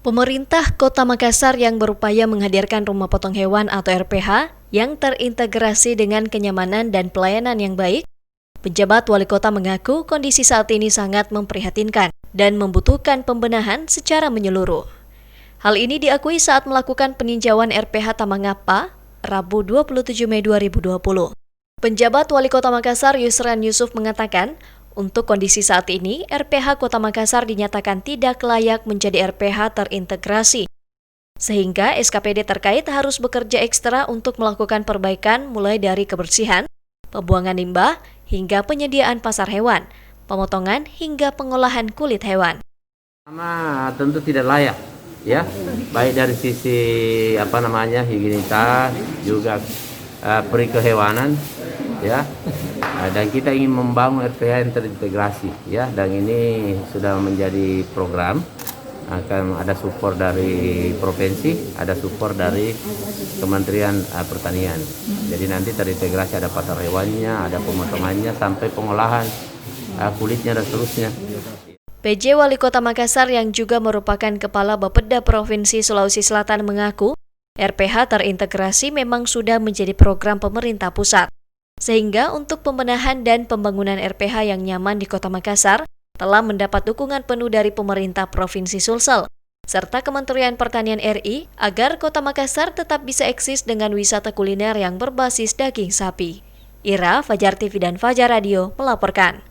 Pemerintah Kota Makassar yang berupaya menghadirkan rumah potong hewan atau RPH yang terintegrasi dengan kenyamanan dan pelayanan yang baik, pejabat wali kota mengaku kondisi saat ini sangat memprihatinkan dan membutuhkan pembenahan secara menyeluruh. Hal ini diakui saat melakukan peninjauan RPH Tamangapa, Rabu 27 Mei 2020. Penjabat Wali Kota Makassar Yusran Yusuf mengatakan, untuk kondisi saat ini, RPH Kota Makassar dinyatakan tidak layak menjadi RPH terintegrasi. Sehingga SKPD terkait harus bekerja ekstra untuk melakukan perbaikan mulai dari kebersihan, pembuangan limbah, hingga penyediaan pasar hewan, pemotongan hingga pengolahan kulit hewan. Pertama, tentu tidak layak, ya, baik dari sisi higienitas, juga perikehewanan, ya. Dan kita ingin membangun RPH yang terintegrasi, ya, dan ini sudah menjadi program. Akan ada support dari provinsi, ada support dari Kementerian Pertanian. Jadi nanti terintegrasi, ada pasar hewannya, ada pemotongannya, sampai pengolahan kulitnya dan seterusnya. PJ Wali Kota Makassar yang juga merupakan Kepala Bapeda Provinsi Sulawesi Selatan mengaku, RPH terintegrasi memang sudah menjadi program pemerintah pusat. Sehingga untuk pembenahan dan pembangunan RPH yang nyaman di Kota Makassar telah mendapat dukungan penuh dari pemerintah Provinsi Sulsel, serta Kementerian Pertanian RI agar Kota Makassar tetap bisa eksis dengan wisata kuliner yang berbasis daging sapi. Ira, Fajar TV dan Fajar Radio melaporkan.